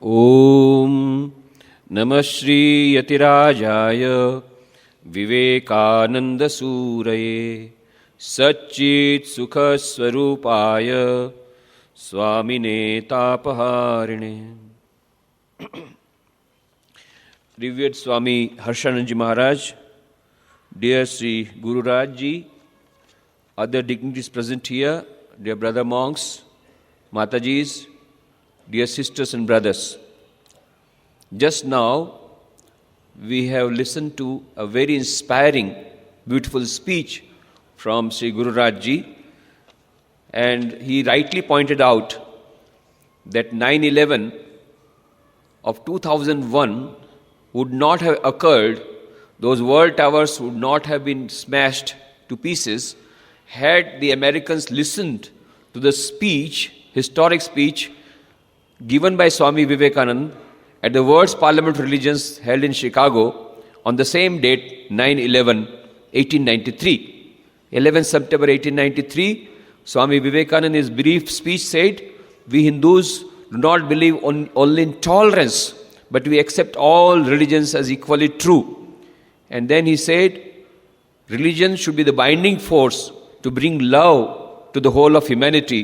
ओम नमः श्री यतिराजाय विवेकानंद सूरये सच्चित् सुख स्वरूपाय स्वामिने तापहारिणे. Revered Swami Harshanand Ji Maharaj, dear Sri Guru Raj Ji, other dignitaries present here, dear brother monks, Matajis, dear sisters and brothers. Just now, we have listened to a very inspiring, beautiful speech from Sri Guru Raj Ji, and he rightly pointed out that 9/11 of 2001 would not have occurred, those world towers would not have been smashed to pieces had the Americans listened to the speech, historic speech, given by Swami Vivekananda at the World's Parliament of Religions held in Chicago on the same date, 9/11, 1893. 11 September 1893, Swami Vivekananda in his brief speech said, "We Hindus do not believe only in tolerance, but we accept all religions as equally true." And then he said, religion should be the binding force to bring love to the whole of humanity.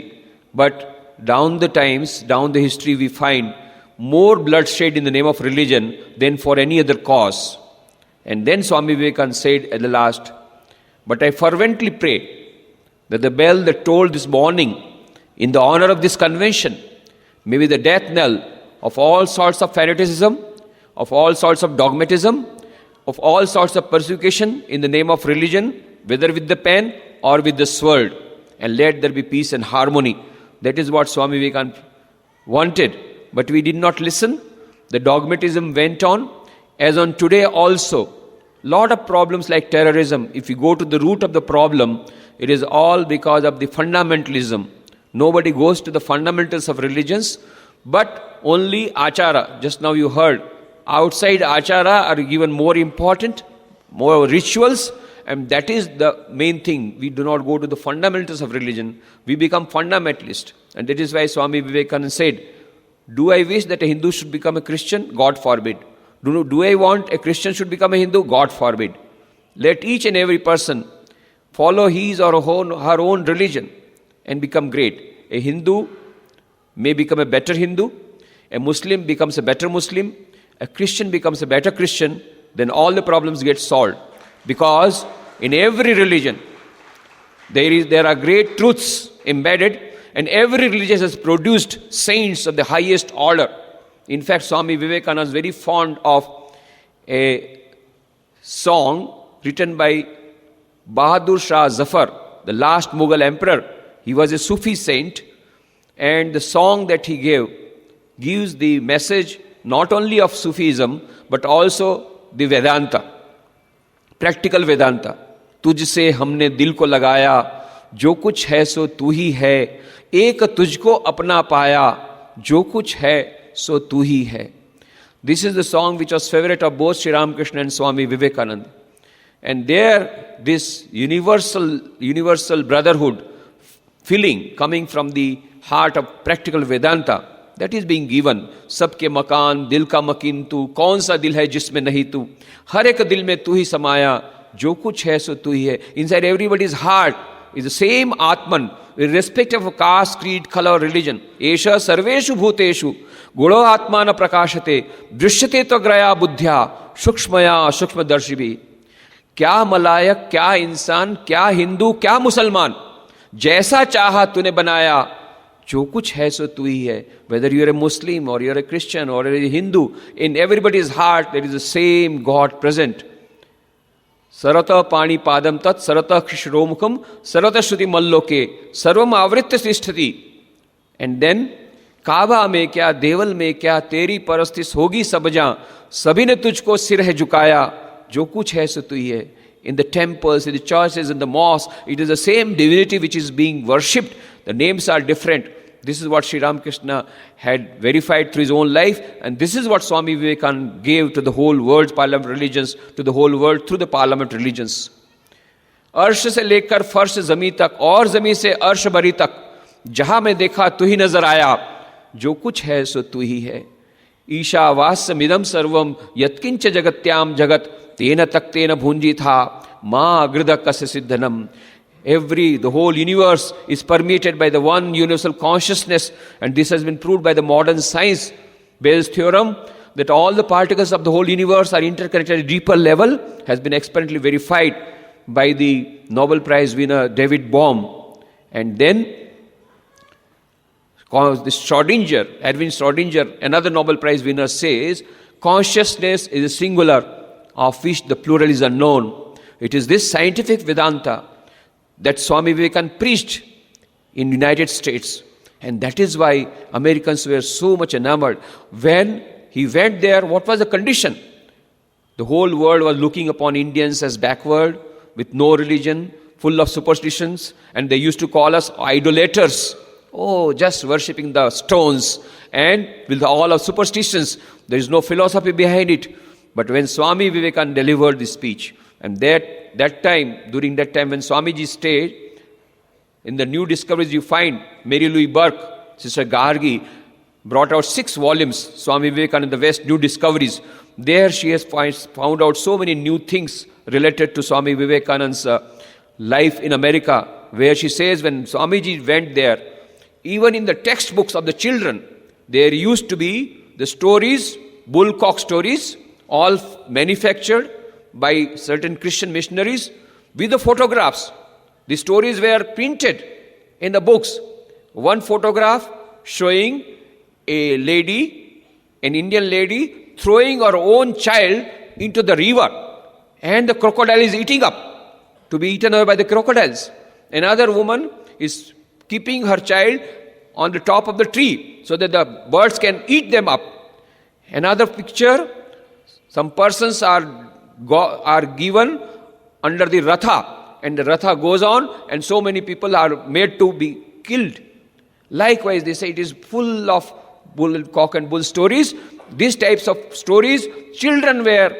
But down the times, down the history, we find more bloodshed in the name of religion than for any other cause. And then Swami Vivekananda said at the last, "But I fervently pray that the bell that tolled this morning in the honor of this convention may be the death knell of all sorts of fanaticism, of all sorts of dogmatism, of all sorts of persecution in the name of religion, whether with the pen or with the sword, and let there be peace and harmony." That is what Swami Vivekananda wanted. But we did not listen. The dogmatism went on. As on today also, lot of problems like terrorism, if you go to the root of the problem, it is all because of the fundamentalism. Nobody goes to the fundamentals of religions, but only achara. Just now you heard, outside achara are given more important, more rituals, and that is the main thing. We do not go to the fundamentals of religion. We become fundamentalist. And that is why Swami Vivekananda said, "Do I wish that a Hindu should become a Christian? God forbid. Do I want a Christian should become a Hindu? God forbid. Let each and every person follow his or her own religion and become great. A Hindu may become a better Hindu. A Muslim becomes a better Muslim. A Christian becomes a better Christian. Then all the problems get solved. Because in every religion, there are great truths embedded, and every religion has produced saints of the highest order. In fact, Swami Vivekananda is very fond of a song written by Bahadur Shah Zafar, the last Mughal emperor. He was a Sufi saint, and the song that he gives the message not only of Sufism, but also the Vedanta, practical Vedanta. तुझसे हमने दिल को लगाया, जो कुछ है सो तू ही है, एक तुझको अपना पाया, जो कुछ है सो तू ही है. This is the song which was favorite of both Sri Ramakrishna and Swami Vivekananda. And there, this universal brotherhood feeling coming from the heart of practical Vedanta, that is being given. सबके मकान दिल का मकीन तू, कौन सा दिल है जिसमें नहीं तू, हर एक दिल में तू ही समाया, जो कुछ है सो तू ही है. Inside everybody's heart is the same Atman, irrespective of caste, creed, color, religion. Esha sarveshu bhuteshu gulo atmana prakashate drishyate tvagraya buddhya shukshmaya shukshmadarshibhi. क्या मलायक, क्या इंसान, क्या हिंदू, क्या मुसलमान, जैसा चाहा तूने बनाया, जो कुछ है सो तू ही है. Whether you are a Muslim or you are a Christian or a Hindu, in everybody's heart there is the same God present. Sarata pani padam tat sarata kshromukham sarata shruti malloke sarvam avritya sisthati. And then काबा में क्या, देवल में क्या, तेरी परस्तिस होगी सब जहां, सभी ने तुझको सिर है झुकाया, जो कुछ है सो तू ही है. In the temples, in the churches, in the mosques, it is the same divinity which is being worshipped. The names are different. This is what Sri Ramakrishna had verified through his own life, and this is what Swami Vivekananda gave to the whole world's parliament religions, to the whole world through the parliament religions. अर्श से लेकर फर्श जमी तक और जमी से अर्श बरी तक, जहां मैं देखा तू ही नजर आया, जो कुछ है सो तू ही है. Isha vasya midam sarvam yatkincha jagatyam jagat tena taktena bhunjitha ma agridakasya siddhanam. The whole universe is permeated by the one universal consciousness, and this has been proved by the modern science-based theorem that all the particles of the whole universe are interconnected at a deeper level, has been experimentally verified by the Nobel Prize winner David Bohm. And then Erwin Schrödinger, another Nobel Prize winner, says consciousness is a singular of which the plural is unknown. It is this scientific Vedanta that Swami Vivekananda preached in the United States. And that is why Americans were so much enamored. When he went there, what was the condition? The whole world was looking upon Indians as backward, with no religion, full of superstitions, and they used to call us idolaters. Oh, just worshipping the stones and with all of superstitions. There is no philosophy behind it. But when Swami Vivekananda delivered this speech, and during that time when Swamiji stayed, in the New Discoveries you find Mary Louise Burke, Sister Gargi, brought out 6 volumes, Swami Vivekananda in the West, New Discoveries. There she has found out so many new things related to Swami Vivekananda's life in America, where she says when Swamiji went there, even in the textbooks of the children, there used to be the stories, bullcock stories, all manufactured by certain Christian missionaries with the photographs. The stories were printed in the books. One photograph showing a lady, an Indian lady, throwing her own child into the river, and the crocodile is eating up, to be eaten away by the crocodiles. Another woman is keeping her child on the top of the tree so that the birds can eat them up. Another picture, some persons are given under the ratha, and the ratha goes on, and so many people are made to be killed. Likewise, they say it is full of bull, cock and bull stories. These types of stories, children were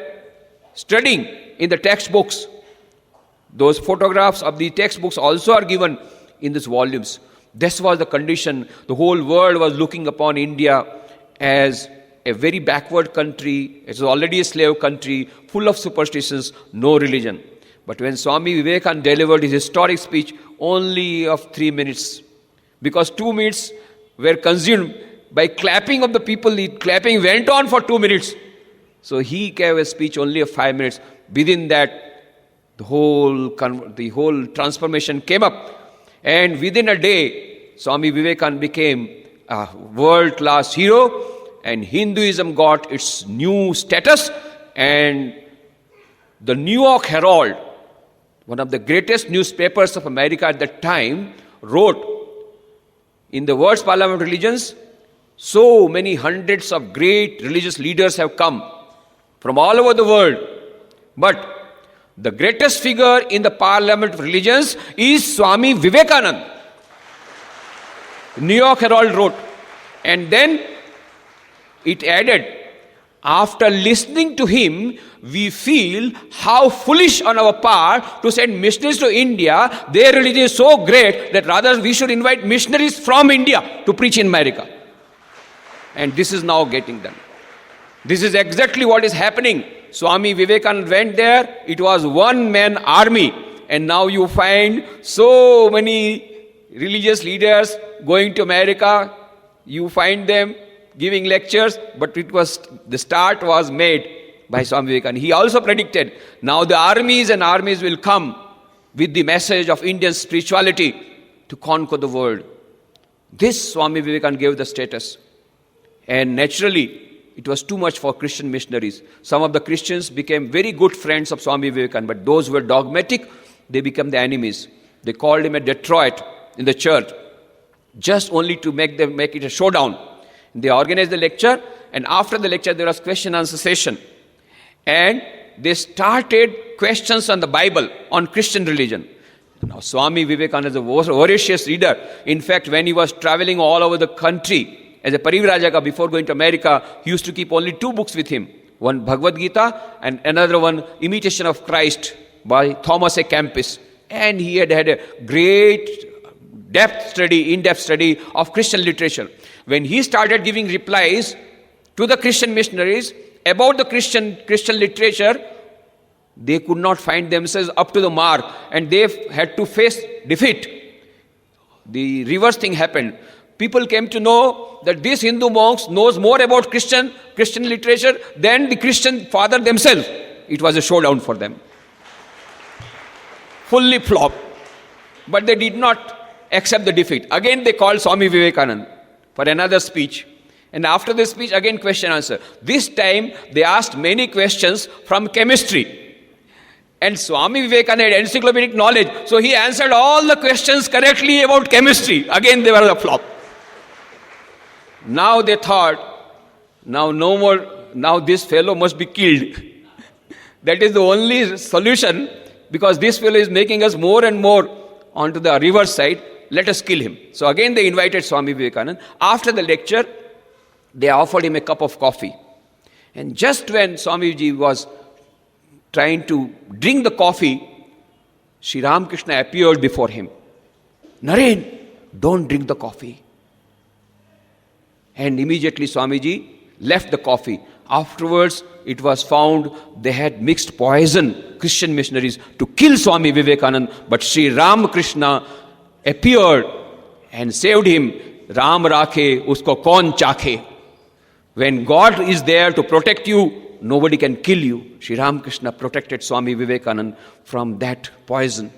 studying in the textbooks. Those photographs of the textbooks also are given in these volumes. This was the condition. The whole world was looking upon India as a very backward country. It was already a slave country, full of superstitions, no religion. But when Swami Vivekananda delivered his historic speech, only of 3 minutes, because 2 minutes were consumed by clapping of the people, the clapping went on for 2 minutes. So he gave a speech only of 5 minutes. Within that, the whole transformation came up. And within a day, Swami Vivekananda became a world-class hero, and Hinduism got its new status. And the New York Herald, one of the greatest newspapers of America at that time, wrote, in the world's parliament of religions, so many hundreds of great religious leaders have come from all over the world. But the greatest figure in the parliament of religions is Swami Vivekananda. New York Herald wrote. And then it added, after listening to him, we feel how foolish on our part to send missionaries to India. Their religion is so great that rather we should invite missionaries from India to preach in America. And this is now getting done. This is exactly what is happening. Swami Vivekananda went there, it was one-man army, and now you find so many religious leaders going to America. You find them giving lectures, but the start was made by Swami Vivekananda. He also predicted, now the armies and armies will come with the message of Indian spirituality to conquer the world. This Swami Vivekananda gave the status. And naturally, it was too much for Christian missionaries. Some of the Christians became very good friends of Swami Vivekananda, but those who were dogmatic, they became the enemies. They called him a Detroit in the church, just only to make it a showdown. They organized the lecture, and after the lecture there was question and answer session. And they started questions on the Bible, on Christian religion. Now Swami Vivekananda is a voracious reader. In fact, when he was traveling all over the country, as a Parivrajaka, before going to America, he used to keep only 2 books with him. One Bhagavad Gita and another one Imitation of Christ by Thomas A. Kempis. And he had a great in-depth study of Christian literature. When he started giving replies to the Christian missionaries about the Christian literature, they could not find themselves up to the mark and they had to face defeat. The reverse thing happened. People came to know that these Hindu monks knows more about Christian literature than the Christian father themselves. It was a showdown for them. Fully flopped. But they did not accept the defeat. Again they called Swami Vivekananda for another speech. And after the speech, again question answer. This time they asked many questions from chemistry. And Swami Vivekananda had encyclopedic knowledge. So he answered all the questions correctly about chemistry. Again they were a flop. Now they thought, now no more, now this fellow must be killed. That is the only solution, because this fellow is making us more and more onto the reverse side. Let us kill him. So again they invited Swami Vivekananda. After the lecture, they offered him a cup of coffee. And just when Swamiji was trying to drink the coffee, Sri Ramakrishna appeared before him. Naren, don't drink the coffee. And immediately Swamiji left the coffee. Afterwards, it was found they had mixed poison, Christian missionaries, to kill Swami Vivekananda. But Sri Ramakrishna appeared and saved him. Ram rakhe, usko kaun chakhe. When God is there to protect you, nobody can kill you. Sri Ramakrishna protected Swami Vivekananda from that poison.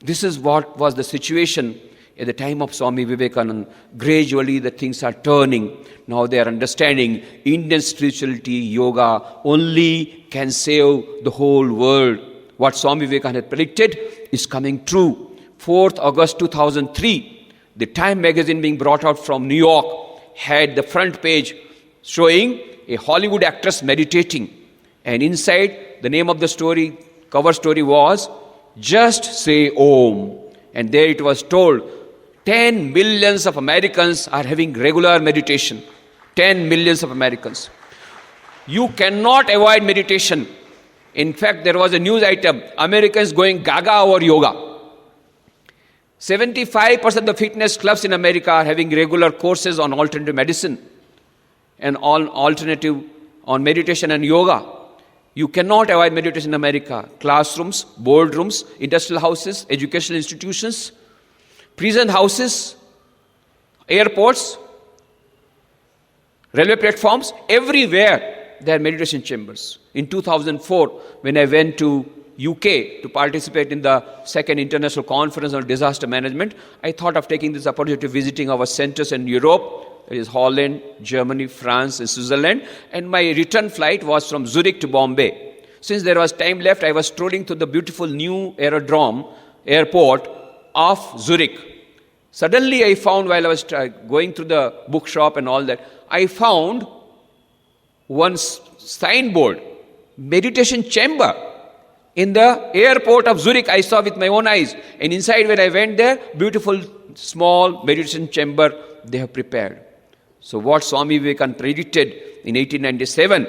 This is what was the situation at the time of Swami Vivekananda. Gradually the things are turning. Now they are understanding Indian spirituality, yoga only can save the whole world. What Swami Vivekananda had predicted is coming true. 4th August 2003, the Time magazine being brought out from New York had the front page showing a Hollywood actress meditating. And inside, the name of the story, cover story was, Just Say Om. And there it was told, 10 millions of Americans are having regular meditation. 10 millions of Americans. You cannot avoid meditation. In fact, there was a news item, Americans going gaga over yoga. 75% of the fitness clubs in America are having regular courses on alternative medicine and alternative on meditation and yoga. You cannot avoid meditation in America. Classrooms, boardrooms, industrial houses, educational institutions, prison houses, airports, railway platforms, everywhere there are meditation chambers. In 2004, when I went to UK to participate in the second international conference on disaster management, I thought of taking this opportunity of visiting our centers in Europe. It is Holland, Germany, France, and Switzerland. And my return flight was from Zurich to Bombay. Since there was time left, I was strolling through the beautiful new airport of Zurich. Suddenly I found, while I was going through the bookshop and all that, I found one signboard, meditation chamber. In the airport of Zurich, I saw with my own eyes. And inside, when I went there, beautiful small meditation chamber they have prepared. So what Swami Vivekananda predicted in 1897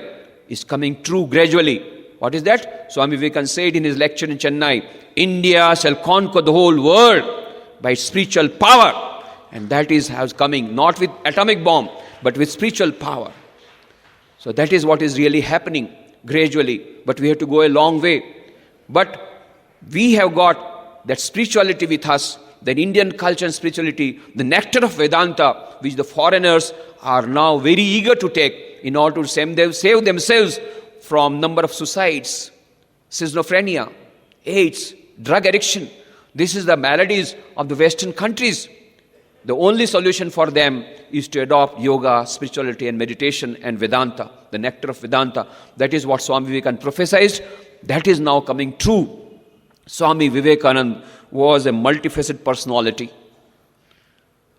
is coming true gradually. What is that? Swami Vivekananda said in his lecture in Chennai, India shall conquer the whole world by spiritual power. And that is how it's coming, not with atomic bomb, but with spiritual power. So that is what is really happening gradually. But we have to go a long way. But we have got that spirituality with us, that Indian culture and spirituality, the nectar of Vedanta, which the foreigners are now very eager to take in order to save themselves from number of suicides, schizophrenia, AIDS, drug addiction. This is the maladies of the Western countries. The only solution for them is to adopt yoga, spirituality and meditation and Vedanta, the nectar of Vedanta. That is what Swami Vivekananda prophesied. That is now coming true. Swami Vivekananda was a multifaceted personality.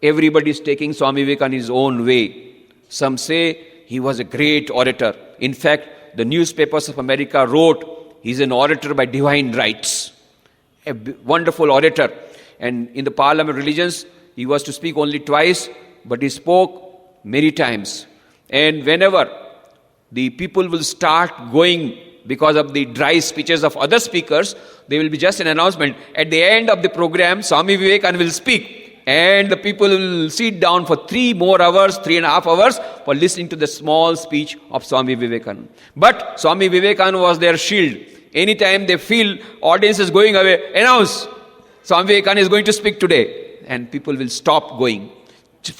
Everybody is taking Swami Vivekananda his own way. Some say he was a great orator. In fact, the newspapers of America wrote, he's an orator by divine rights. A wonderful orator. And in the Parliament of Religions, he was to speak only twice, but he spoke many times. And whenever the people will start going because of the dry speeches of other speakers, there will be just an announcement. At the end of the program, Swami Vivekananda will speak. and the people will sit down for 3.5 hours for listening to the small speech of Swami Vivekananda. But Swami Vivekananda was their shield. Anytime they feel audience is going away, announce, Swami Vivekananda is going to speak today. And people will stop going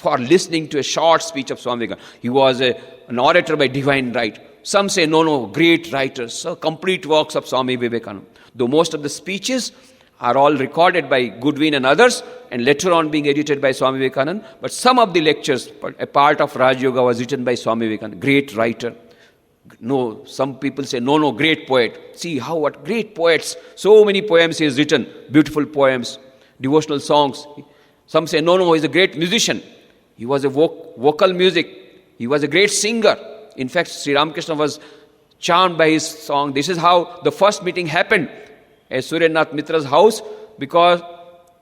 for listening to a short speech of Swami Vivekananda. He was an orator by divine right. Some say, no, great writers. So complete works of Swami Vivekananda. Though most of the speeches are all recorded by Goodwin and others, and later on being edited by Swami Vivekananda. But some of the lectures, a part of Raj Yoga, was written by Swami Vivekananda, great writer. No, some people say, no, great poet. See what great poets, so many poems he has written, beautiful poems, devotional songs. Some say, no, he's a great musician. He was a vocal music. He was a great singer. In fact, Sri Ramakrishna was charmed by his song. This is how the first meeting happened at Suryanath Mitra's house, because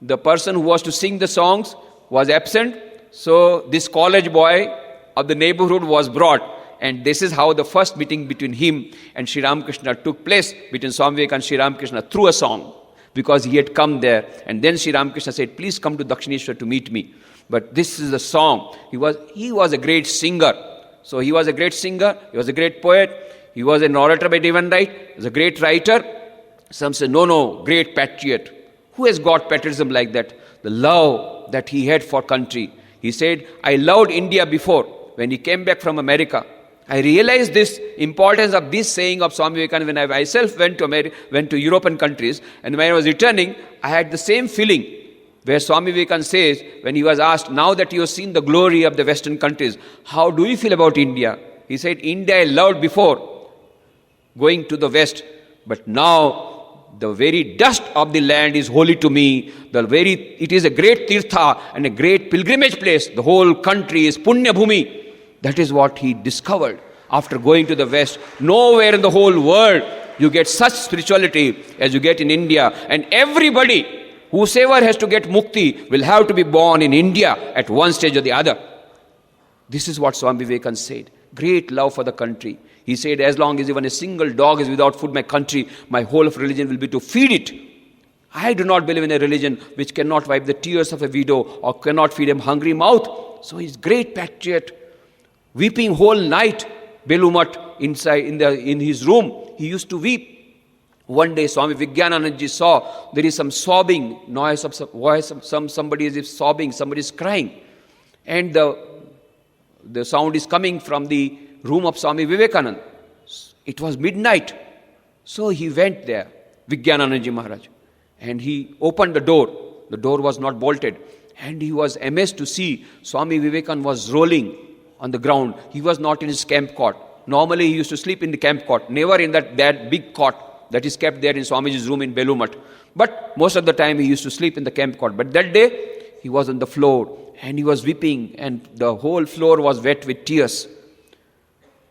the person who was to sing the songs was absent. So this college boy of the neighborhood was brought. And this is how the first meeting between him and Sri Ramakrishna took place, between Swami Vivekananda and Sri Ramakrishna, through a song. Because he had come there. And then Sri Ramakrishna said, please come to Dakshineshwar to meet me. But this is the song. He was a great singer. So he was a great singer. He was a great poet. He was an orator by divine right. He was a great writer. Some say, no, great patriot. Who has got patriotism like that? The love that he had for country. He said, I loved India before. When he came back from America, I realized this importance of this saying of Swami Vivekananda when I myself went to European countries, and when I was returning, I had the same feeling where Swami Vivekananda says, when he was asked, now that you have seen the glory of the Western countries, how do you feel about India? He said, India I loved before going to the West, but now the very dust of the land is holy to me. It is a great tirtha and a great pilgrimage place. The whole country is Punya Bhumi. That is what he discovered after going to the West. Nowhere in the whole world you get such spirituality as you get in India. And everybody, whosoever has to get mukti, will have to be born in India at one stage or the other. This is what Swami Vivekananda said. Great love for the country. He said, as long as even a single dog is without food in my country, my whole of religion will be to feed it. I do not believe in a religion which cannot wipe the tears of a widow or cannot feed a hungry mouth. So he's great patriot. Weeping whole night, Belumat inside in his room, he used to weep. One day Swami Vivekananda saw there is some sobbing noise of voice, somebody is sobbing, somebody is crying. And the sound is coming from the room of Swami Vivekananda. It was midnight. So he went there, Vivekananda Maharaj, and he opened the door. The door was not bolted. And he was amazed to see Swami Vivekananda was rolling on the ground. He was not in his camp cot. Normally he used to sleep in the camp cot, never in that big cot that is kept there in Swamiji's room in Belumat. But most of the time he used to sleep in the camp cot. But that day he was on the floor and he was weeping and the whole floor was wet with tears.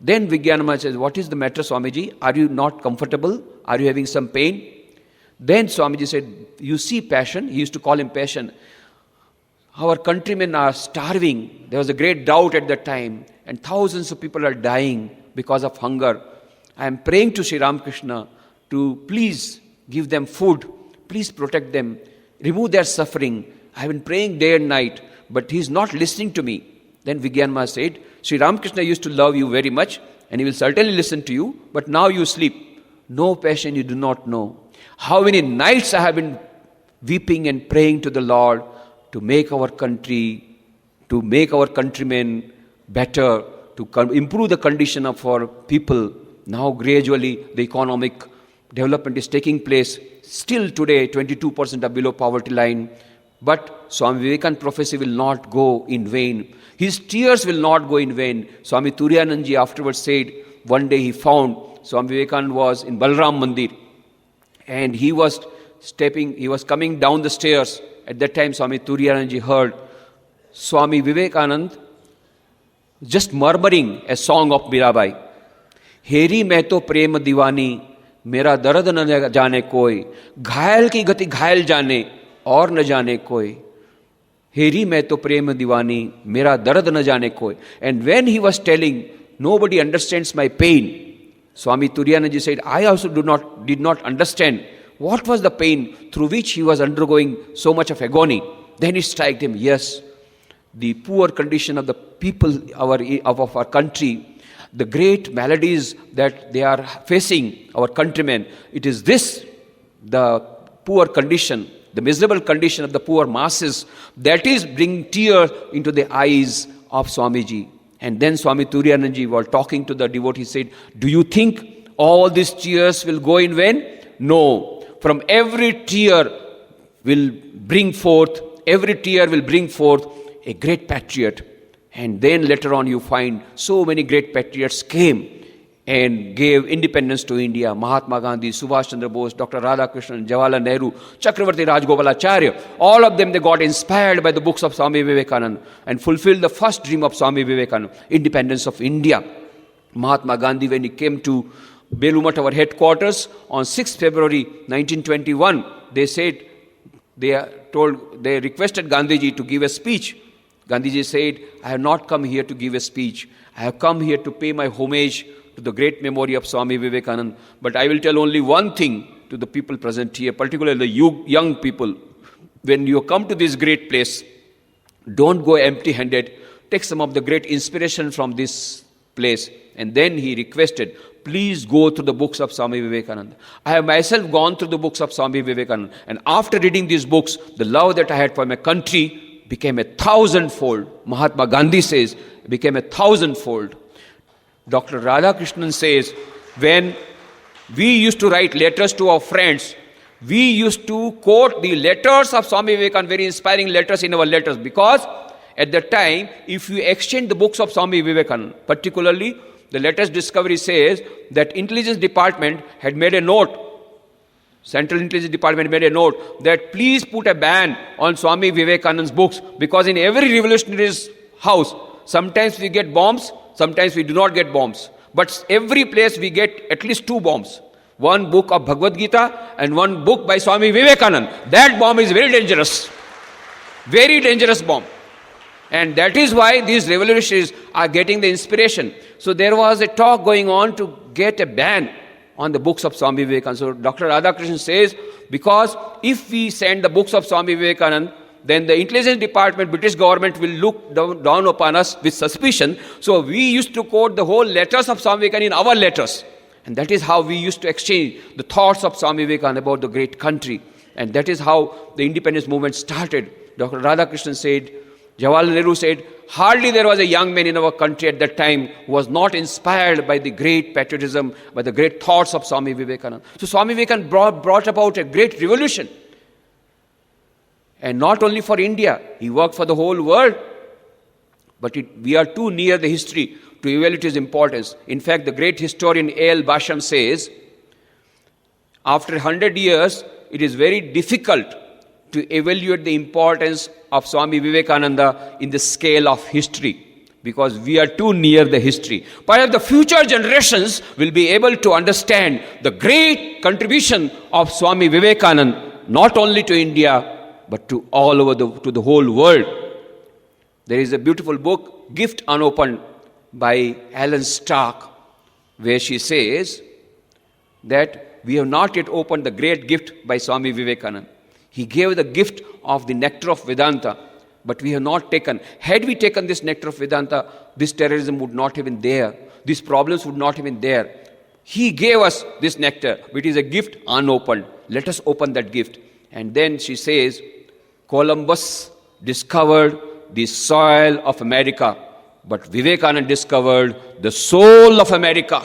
Then Vivekananda says, what is the matter, Swamiji? Are you not comfortable? Are you having some pain? Then Swamiji said, you see passion? He used to call him passion. Our countrymen are starving. There was a great drought at that time and thousands of people are dying because of hunger. I am praying to Sri Ramakrishna to please give them food, please protect them, remove their suffering. I have been praying day and night, but he is not listening to me. Then Vivekananda said, Sri Ramakrishna used to love you very much and he will certainly listen to you, but now you sleep. No passion you do not know. How many nights I have been weeping and praying to the Lord to make our country, to make our countrymen better, to improve the condition of our people. Now gradually the economic development is taking place. Still today 22% are below poverty line. But Swami Vivekananda prophecy will not go in vain. His tears will not go in vain. Swami Turiyananji afterwards said, one day he found Swami Vivekananda was in Balram Mandir and he was coming down the stairs. At that time Swami Turiyananji heard Swami Vivekananda just murmuring a song of Mirabai. हेरी मैं तो प्रेम दीवानी मेरा दर्द न जाने कोई घायल की गति घायल जाने और न जाने कोई हेरी मैं तो प्रेम दीवानी मेरा दर्द न जाने कोई. And when he was telling, nobody understands my pain, Swami Turiyananji said, I also did not understand what was the pain through which he was undergoing so much of agony. then it struck them, yes, the poor condition of the people of our country, the great maladies that they are facing, our countrymen, it is this, the poor condition, the miserable condition of the poor masses, that is bringing tears into the eyes of Swamiji. And then Swami Turiyananji, while talking to the devotee, said, do you think all these tears will go in vain? No. From every tear will bring forth a great patriot. And then later on you find so many great patriots came and gave independence to India. Mahatma Gandhi, Subhash Chandra Bose, Dr. Radhakrishnan, Jawaharlal Nehru, Chakravarti Rajgopalacharya. All of them, they got inspired by the books of Swami Vivekananda and fulfilled the first dream of Swami Vivekananda, independence of India. Mahatma Gandhi, when he came to Belumat, our headquarters, on 6th February 1921, they said, they requested Gandhiji to give a speech. Gandhiji said, I have not come here to give a speech. I have come here to pay my homage to the great memory of Swami Vivekananda. But I will tell only one thing to the people present here, particularly the young people. When you come to this great place, don't go empty-handed. Take some of the great inspiration from this place. And then he requested, please go through the books of Swami Vivekananda. I have myself gone through the books of Swami Vivekananda. And after reading these books, the love that I had for my country became 1,000-fold. Mahatma Gandhi says, became 1,000-fold. Dr. Radhakrishnan says, when we used to write letters to our friends, we used to quote the letters of Swami Vivekananda, very inspiring letters in our letters, because at that time, if you exchange the books of Swami Vivekananda, particularly the latest discovery says that Intelligence Department had made a note, Central Intelligence Department made a note that please put a ban on Swami Vivekananda's books, because in every revolutionary's house, sometimes we get bombs, sometimes we do not get bombs. But every place we get at least 2 bombs. One book of Bhagavad Gita and one book by Swami Vivekananda. That bomb is very dangerous. Very dangerous bomb. And that is why these revolutionaries are getting the inspiration. So there was a talk going on to get a ban on the books of Swami Vivekananda. So Dr. Radhakrishnan says, because if we send the books of Swami Vivekananda, then the Intelligence Department, British government will look down upon us with suspicion. So we used to quote the whole letters of Swami Vivekananda in our letters. And that is how we used to exchange the thoughts of Swami Vivekananda about the great country. And that is how the independence movement started. Dr. Radhakrishnan said, Jawaharlal Nehru said, hardly there was a young man in our country at that time who was not inspired by the great patriotism, by the great thoughts of Swami Vivekananda. So Swami Vivekananda brought about a great revolution. And not only for India, he worked for the whole world. But we are too near the history to evaluate its importance. In fact, the great historian A.L. Basham says, after 100 years, it is very difficult to evaluate the importance of Swami Vivekananda in the scale of history, because we are too near the history. Perhaps the future generations will be able to understand the great contribution of Swami Vivekananda, not only to India, but to all over to the whole world. There is a beautiful book, Gift Unopened, by Alan Stark, where she says that we have not yet opened the great gift by Swami Vivekananda. He gave the gift of the nectar of Vedanta, but we have not taken. Had we taken this nectar of Vedanta, this terrorism would not have been there. These problems would not have been there. He gave us this nectar, which is a gift unopened. Let us open that gift. And then she says, Columbus discovered the soil of America, but Vivekananda discovered the soul of America.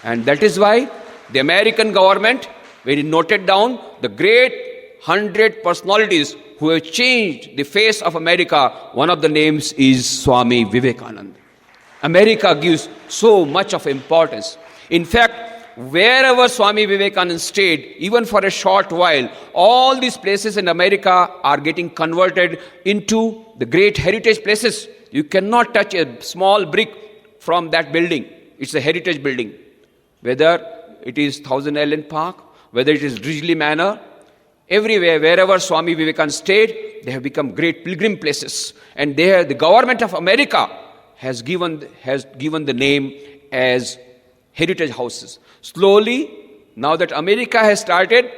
And that is why the American government, when it noted down the great 100 personalities who have changed the face of America, one of the names is Swami Vivekananda. America gives so much of importance. In fact, wherever Swami Vivekananda stayed, even for a short while, all these places in America are getting converted into the great heritage places. You cannot touch a small brick from that building. It's a heritage building. Whether it is Thousand Island Park, whether it is Ridgely Manor, everywhere, wherever Swami Vivekananda stayed, they have become great pilgrim places. And there, the government of America has given the name as heritage houses. Slowly, now that America has started,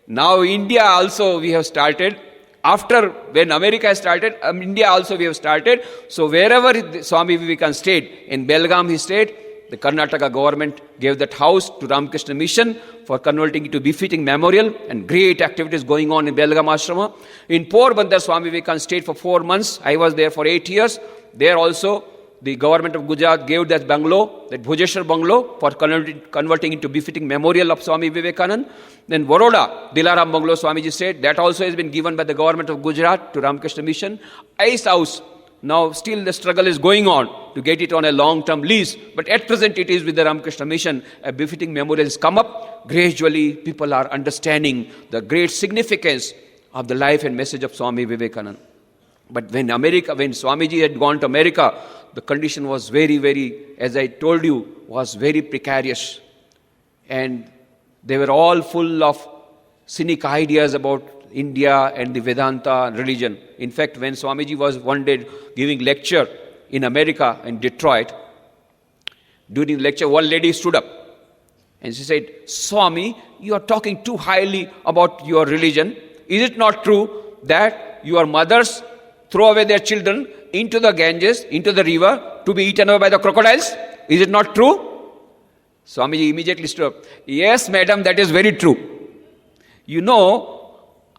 now India also we have started. after when America started, India also we have started. So wherever Swami Vivekananda stayed, in Belgaum he stayed, the Karnataka government gave that house to Ramakrishna Mission for converting it to befitting memorial, and great activities going on in Belgaum Ashrama. In Porbandar, Swami Vivekananda stayed for 4 months. I was there for 8 years. There also, the government of Gujarat gave that bungalow, that Bhujeshwar bungalow, for converting into befitting memorial of Swami Vivekananda. Then Baroda, Dilaram bungalow, Swamiji said, that also has been given by the government of Gujarat to Ramakrishna Mission. Ice house, now still the struggle is going on to get it on a long-term lease, but at present it is with the Ramakrishna Mission. A befitting memorial has come up. Gradually people are understanding the great significance of the life and message of Swami Vivekananda. But when Swamiji had gone to America, the condition was very, as I told you, was very precarious. And they were all full of cynic ideas about India and the Vedanta religion. In fact, when Swamiji was one day giving lecture in America, in Detroit, during the lecture, one lady stood up and she said, Swami, you are talking too highly about your religion. Is it not true that your mothers throw away their children into the Ganges, into the river, to be eaten away by the crocodiles? Is it not true? Swamiji immediately stood up. Yes, madam, that is very true. You know,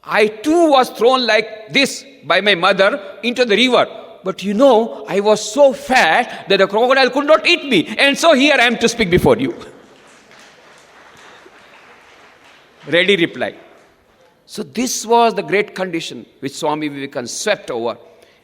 I too was thrown like this by my mother into the river. But you know, I was so fat that the crocodile could not eat me. And so here I am to speak before you. Ready reply. So this was the great condition which Swami Vivekananda swept over.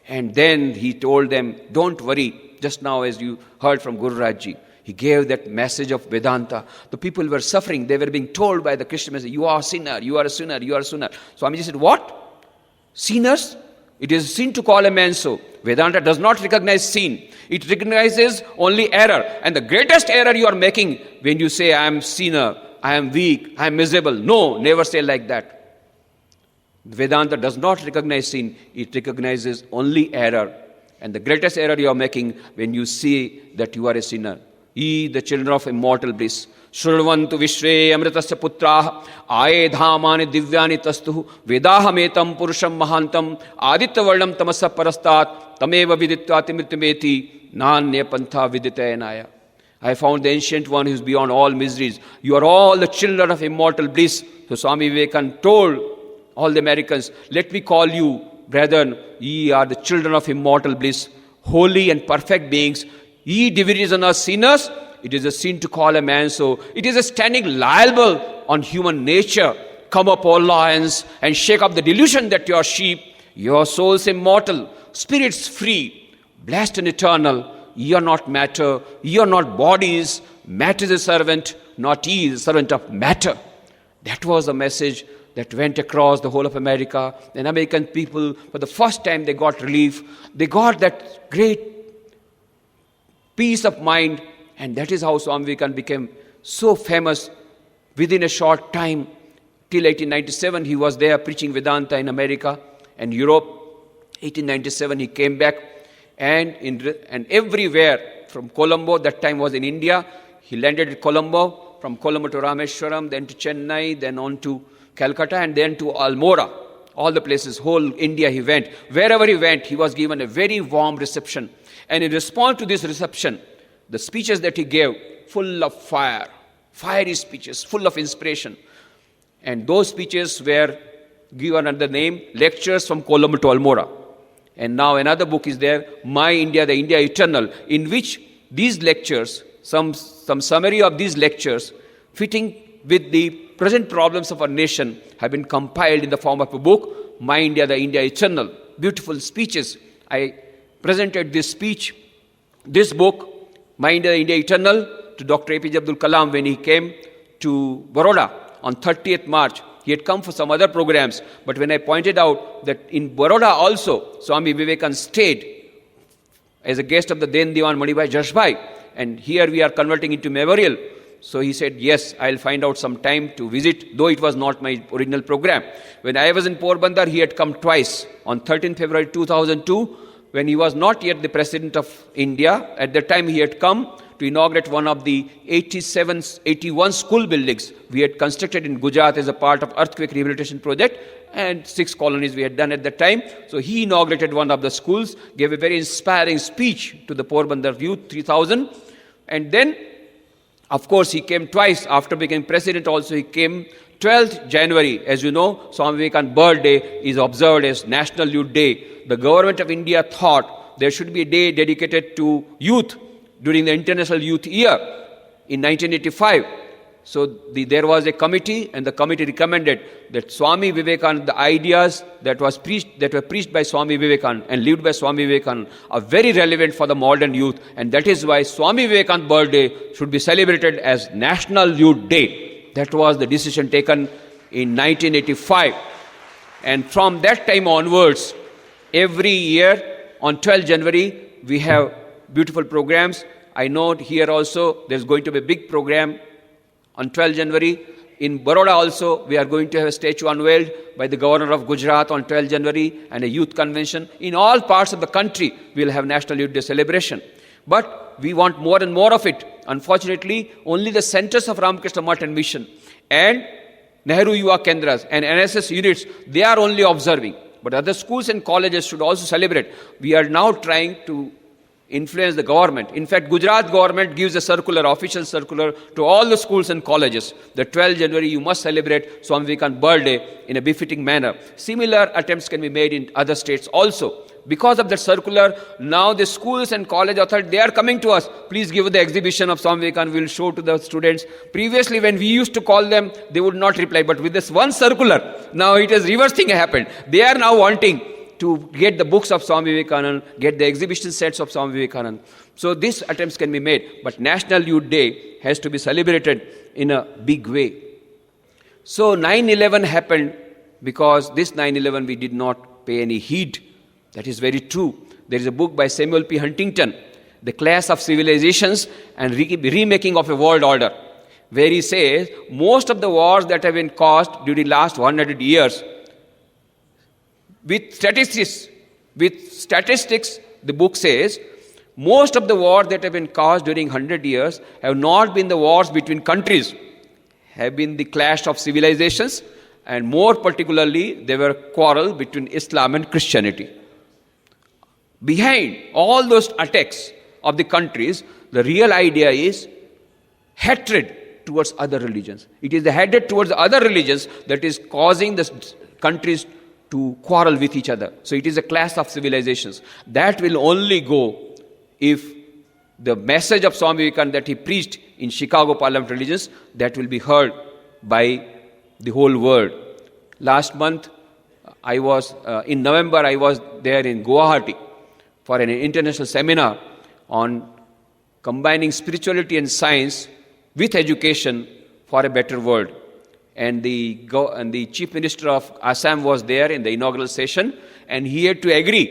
And then he told them, don't worry. Just now as you heard from Guru Rajji, he gave that message of Vedanta. The people were suffering. They were being told by the Krishna message, you are a sinner, you are a sinner, you are a sinner. Swamiji said, what? Sinners? It is a sin to call a man so. Vedanta does not recognize sin. It recognizes only error. And the greatest error you are making when you say, I am sinner, I am weak, I am miserable. No, never say like that. Vedanta does not recognize sin. It recognizes only error. And the greatest error you are making when you say that you are a sinner. Ye, the children of immortal bliss, Shruvantu Vishwe Amritasya Putraha, Aye Dhamani Divyani Tastu, Vedahametam Purusham Mahantam, Aditya Varnam Tamasa Parastat, Tameva Viditvati Mritumeti, Nanya Pantha Viditayanaya. I found the ancient one who is beyond all miseries. You are all the children of immortal bliss. So Swami Vivekananda told all the Americans, let me call you, brethren, ye are the children of immortal bliss, holy and perfect beings. Ye division are sinners. It is a sin to call a man so. It is a standing liable on human nature. Come up, O lions, and shake up the delusion that you are sheep. Your soul's immortal, spirits free, blessed and eternal. Ye are not matter, ye are not bodies. Matter is a servant, not ye is a servant of matter. That was the message that went across the whole of America. And American people, for the first time, they got relief. They got that great peace of mind, and that is how Swami Vivekananda became so famous within a short time. Till 1897, he was there preaching Vedanta in America and Europe. 1897, he came back, and everywhere from Colombo, that time was in India, he landed at Colombo, from Colombo to Rameshwaram, then to Chennai, then on to Calcutta, and then to Almora. All the places, whole India he went. Wherever he went, he was given a very warm reception. And in response to this reception, the speeches that he gave, full of fire, fiery speeches, full of inspiration. And those speeches were given under the name Lectures from Colombo to Almora. And now another book is there, My India, the India Eternal, in which these lectures, some summary of these lectures, fitting with the present problems of our nation, have been compiled in the form of a book, My India, the India Eternal. Beautiful speeches. I presented this book, My India, the India Eternal, to Dr. APJ Abdul Kalam when he came to Baroda on 30th March. He had come for some other programs, but when I pointed out that in Baroda also, Swami Vivekananda stayed as a guest of the then Diwan Manibhai Jashbhai, and here we are converting into memorial. So he said, yes, I'll find out some time to visit, though it was not my original program. When I was in Porbandar, he had come twice. On 13th February 2002, when he was not yet the President of India, at that time he had come to inaugurate one of the 81 school buildings we had constructed in Gujarat as a part of earthquake rehabilitation project, and 6 colonies we had done at that time. So he inaugurated one of the schools, gave a very inspiring speech to the Porbandar youth, 3,000. And then, of course, he came twice. After becoming president also, he came 12th January. As you know, Swami Vivekananda's birthday is observed as National Youth Day. The government of India thought there should be a day dedicated to youth during the International Youth Year in 1985. So there was a committee, and the committee recommended that Swami Vivekananda, the ideas that were preached by Swami Vivekananda and lived by Swami Vivekananda are very relevant for the modern youth, and that is why Swami Vivekananda's birthday should be celebrated as National Youth Day. That was the decision taken in 1985. And from that time onwards, every year on 12th January, we have beautiful programs. I know here also there's going to be a big program on 12th January. In Baroda also, we are going to have a statue unveiled by the governor of Gujarat on 12th January and a youth convention. In all parts of the country, we will have National Youth Day celebration. But we want more and more of it. Unfortunately, only the centers of Ramakrishna Math and Mission and Nehru Yuva Kendras and NSS units, they are only observing. But other schools and colleges should also celebrate. We are now trying to influence the government. In fact, Gujarat government gives a circular, official circular to all the schools and colleges. The 12th January, you must celebrate Swami Vivekananda's birthday in a befitting manner. Similar attempts can be made in other states also. Because of that circular, now the schools and college authorities, they are coming to us. Please give the exhibition of Swami Vivekananda. We will show to the students. Previously, when we used to call them, they would not reply. But with this one circular, now it has reverse thing happened. They are now wanting to get the books of Swami Vivekananda, get the exhibition sets of Swami Vivekananda. So these attempts can be made. But National Youth Day has to be celebrated in a big way. So 9/11 happened because this 9/11 we did not pay any heed. That is very true. There is a book by Samuel P. Huntington, The Clash of Civilizations and Remaking of a World Order, where he says most of the wars that have been caused during the last 100 years, with statistics, the book says, most of the wars that have been caused during 100 years have not been the wars between countries, have been the clash of civilizations, and more particularly, they were quarrel between Islam and Christianity. Behind all those attacks of the countries, the real idea is hatred towards other religions. It is the hatred towards other religions that is causing the countries to quarrel with each other. So it is a clash of civilizations. That will only go if the message of Swami Vivekananda that he preached in Chicago Parliament of Religions, that will be heard by the whole world. Last month, in November, I was there in Guwahati for an international seminar on combining spirituality and science with education for a better world. And the Chief Minister of Assam was there in the inaugural session, and he had to agree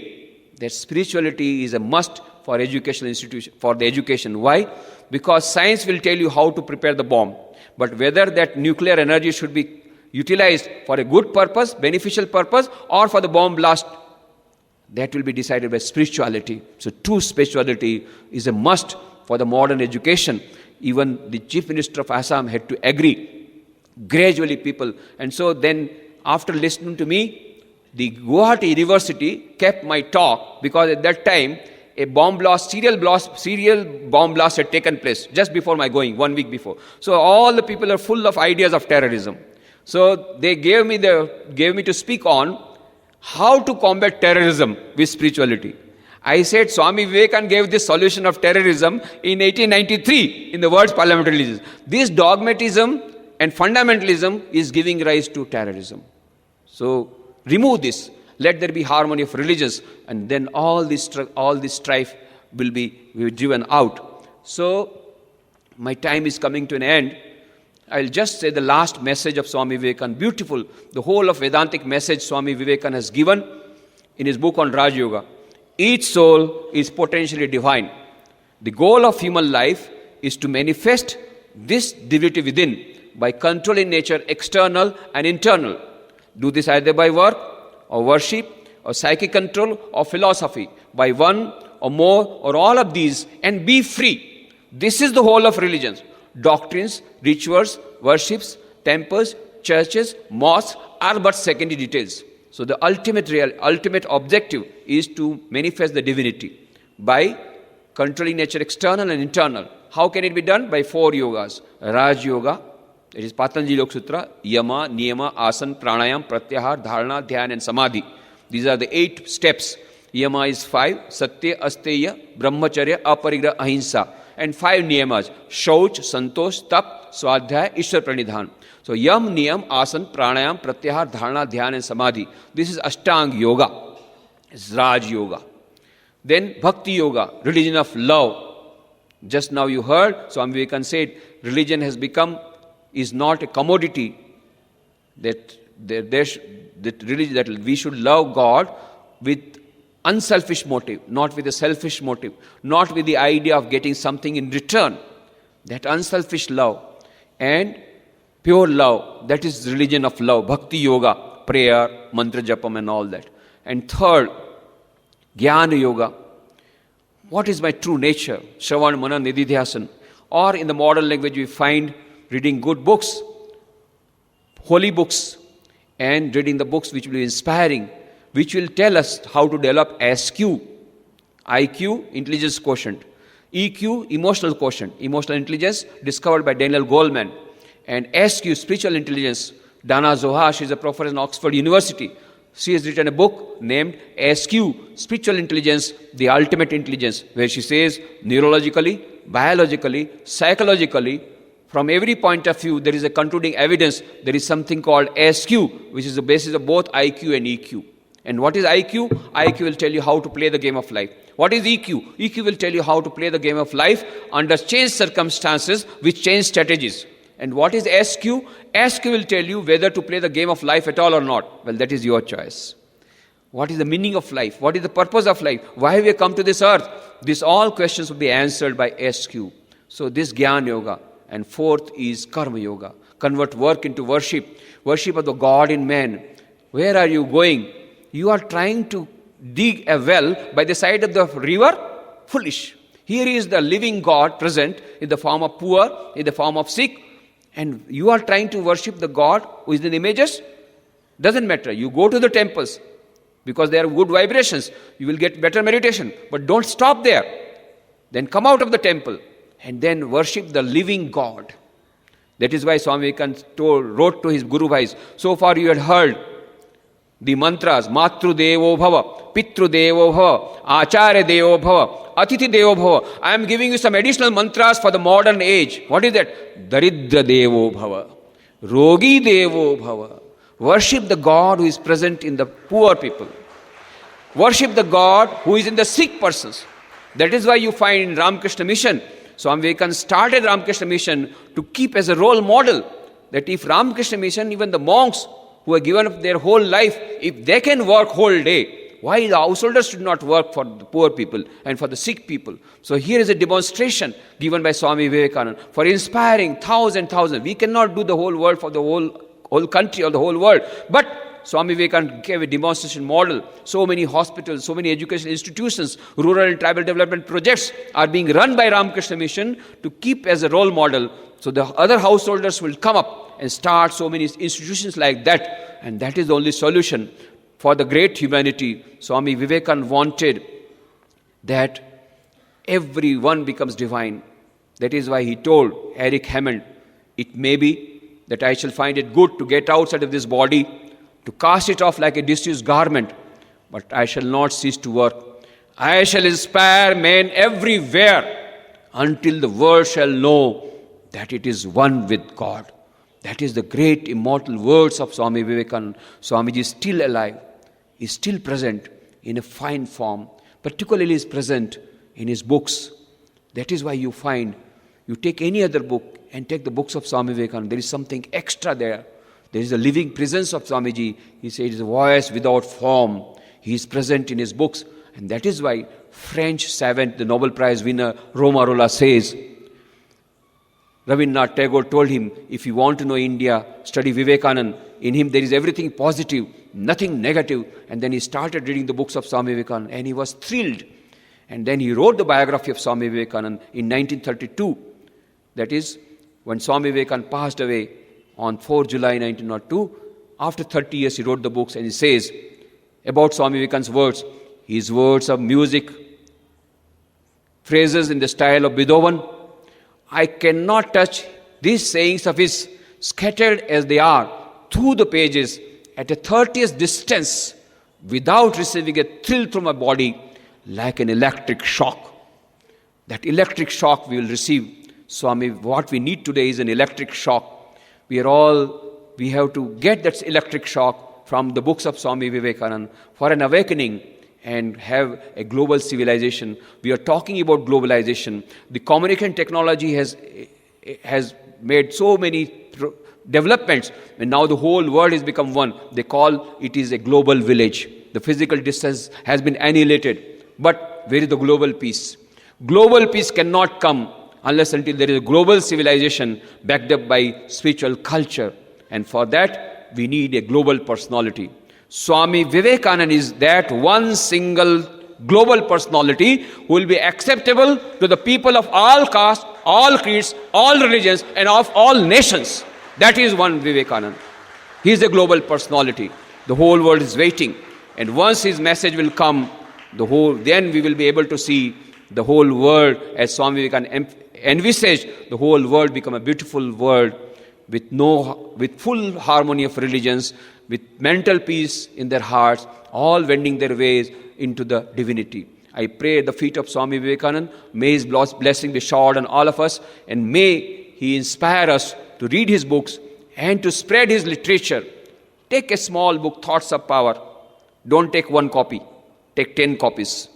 that spirituality is a must for educational institution, for the education. Why? Because science will tell you how to prepare the bomb. But whether that nuclear energy should be utilized for a good purpose, beneficial purpose, or for the bomb blast, that will be decided by spirituality. So true spirituality is a must for the modern education. Even the Chief Minister of Assam had to agree. Gradually people. And so then after listening to me, the Guwahati University kept my talk, because at that time a serial bomb blast had taken place just before my going, 1 week before. So all the people are full of ideas of terrorism. So they gave me to speak on how to combat terrorism with spirituality. I said Swami Vivekananda gave this solution of terrorism in 1893 in the world's parliamentary religions. This dogmatism and fundamentalism is giving rise to terrorism. So remove this. Let there be harmony of religions, and then all this strife will be driven out. So my time is coming to an end. I'll just say the last message of Swami Vivekananda. Beautiful. The whole of Vedantic message Swami Vivekananda has given in his book on Raj Yoga. Each soul is potentially divine. The goal of human life is to manifest this divinity within by controlling nature external and internal. Do this either by work or worship or psychic control or philosophy, by one or more or all of these, and be free. This is the whole of religions. Doctrines, rituals, worships, temples, churches, mosques are but secondary details. So the ultimate objective is to manifest the divinity by controlling nature external and internal. How can it be done? By 4 yogas. Raj Yoga, it is Patanjali Yoga Sutra, Yama, Niyama, Asana, Pranayam, Pratyahar, Dharana, Dhyan and Samadhi. These are the 8 steps. Yama is 5, Satya, Asteya, Brahmacharya, Aparigraha, Ahimsa. And 5 niyamas, Shauch, Santosh, Tap, Swadhyaya, Ishwar Pranidhan. So Yam, Niyam, Asana, Pranayam, Pratyahar, Dharana, Dhyan and Samadhi. This is Ashtanga Yoga. It's Raj Yoga. Then Bhakti Yoga, religion of love. Just now you heard, Swami Vivekananda said, religion is not a commodity, that we should love God with unselfish motive, not with a selfish motive, not with the idea of getting something in return. That unselfish love and pure love, that is religion of love, Bhakti Yoga, prayer, mantra japam and all that. And third, Jnana Yoga. What is my true nature? Shravan, Manan, Nididhyasan. Or in the modern language we find reading good books, holy books, and reading the books which will be inspiring, which will tell us how to develop SQ, IQ, intelligence quotient, EQ, emotional quotient, emotional intelligence discovered by Daniel Goleman, and SQ, spiritual intelligence. Dana Zoha, she is a professor in Oxford University. She has written a book named SQ, Spiritual Intelligence, the Ultimate Intelligence, where she says neurologically, biologically, psychologically, from every point of view, there is a concluding evidence. There is something called SQ, which is the basis of both IQ and EQ. And what is IQ? IQ will tell you how to play the game of life. What is EQ? EQ will tell you how to play the game of life under changed circumstances with changed strategies. And what is SQ? SQ will tell you whether to play the game of life at all or not. Well, that is your choice. What is the meaning of life? What is the purpose of life? Why have we come to this earth? These all questions will be answered by SQ. So this Jnana Yoga. And fourth is Karma Yoga. Convert work into worship. Worship of the God in man. Where are you going? You are trying to dig a well by the side of the river? Foolish. Here is the living God present in the form of poor, in the form of sick. And you are trying to worship the God who is in images? Doesn't matter. You go to the temples because there are good vibrations. You will get better meditation. But don't stop there. Then come out of the temple and then worship the living God. That is why Swami Vivekananda wrote to his Guru Bhais, so far you had heard the mantras, Matru Devo Bhava, Pitru Devo Bhava, Acharya Devo Bhava, Atithi Devo Bhava. I am giving you some additional mantras for the modern age. What is that? Daridra Devo Bhava, Rogi Devo Bhava. Worship the God who is present in the poor people. Worship the God who is in the sick persons. That is why you find in Ramakrishna Mission, Swami Vivekananda started Ramakrishna Mission to keep as a role model that if Ramakrishna Mission, even the monks who have given up their whole life, if they can work whole day, why the householders should not work for the poor people and for the sick people? So here is a demonstration given by Swami Vivekananda for inspiring thousands. We cannot do the whole world for the whole country or the whole world. But Swami Vivekananda gave a demonstration model. So many hospitals, so many educational institutions, rural and tribal development projects are being run by Ramakrishna Mission to keep as a role model. So the other householders will come up and start so many institutions like that. And that is the only solution for the great humanity. Swami Vivekananda wanted that everyone becomes divine. That is why he told Eric Hammond, it may be that I shall find it good to get outside of this body, to cast it off like a disused garment, but I shall not cease to work. I shall inspire men everywhere until the world shall know that it is one with God. That is the great immortal words of Swami Vivekananda. Swamiji is still alive, is still present in a fine form, particularly is present in his books. That is why you find, you take any other book and take the books of Swami Vivekananda, there is something extra there. There is a living presence of Swamiji. He said it is a voice without form. He is present in his books. And that is why French savant, the Nobel Prize winner, Romarola says, Rabindranath Tagore told him, if you want to know India, study Vivekananda. In him there is everything positive, nothing negative. And then he started reading the books of Swami Vivekananda and he was thrilled. And then he wrote the biography of Swami Vivekananda in 1932. That is, when Swami Vivekananda passed away on 4 July 1902, after 30 years he wrote the books, and he says about Swami Vivekananda's words, his words of music, phrases in the style of Beethoven, I cannot touch these sayings of his, scattered as they are through the pages at a 30th distance, without receiving a thrill from my body, like an electric shock. That electric shock we will receive. Swami, what we need today is an electric shock. We have to get that electric shock from the books of Swami Vivekananda for an awakening and have a global civilization. We are talking about globalization. The communication technology has made so many developments, and now the whole world has become one. They call it is a global village. The physical distance has been annihilated. But where is the global peace? Global peace cannot come unless until there is a global civilization backed up by spiritual culture. And for that, we need a global personality. Swami Vivekananda is that one single global personality who will be acceptable to the people of all castes, all creeds, all religions, and of all nations. That is one Vivekananda. He is a global personality. The whole world is waiting. And once his message will come, then we will be able to see the whole world as Swami Vivekananda envisaged, the whole world become a beautiful world with full harmony of religions, with mental peace in their hearts, all wending their ways into the divinity. I pray at the feet of Swami Vivekananda, may his blessing be showered on all of us, and may he inspire us to read his books and to spread his literature. Take a small book, Thoughts of Power. Don't take one copy. Take 10 copies.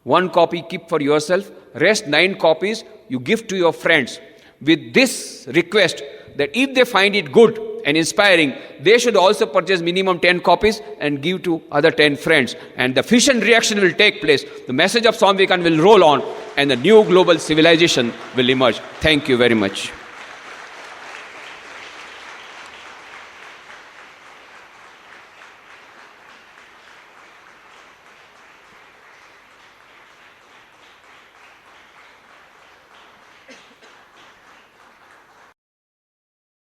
One copy keep for yourself. Rest 9 copies you give to your friends. With this request that if they find it good and inspiring, they should also purchase minimum 10 copies and give to other 10 friends. And the fission reaction will take place. The message of Swami Vivekananda will roll on, and the new global civilization will emerge. Thank you very much.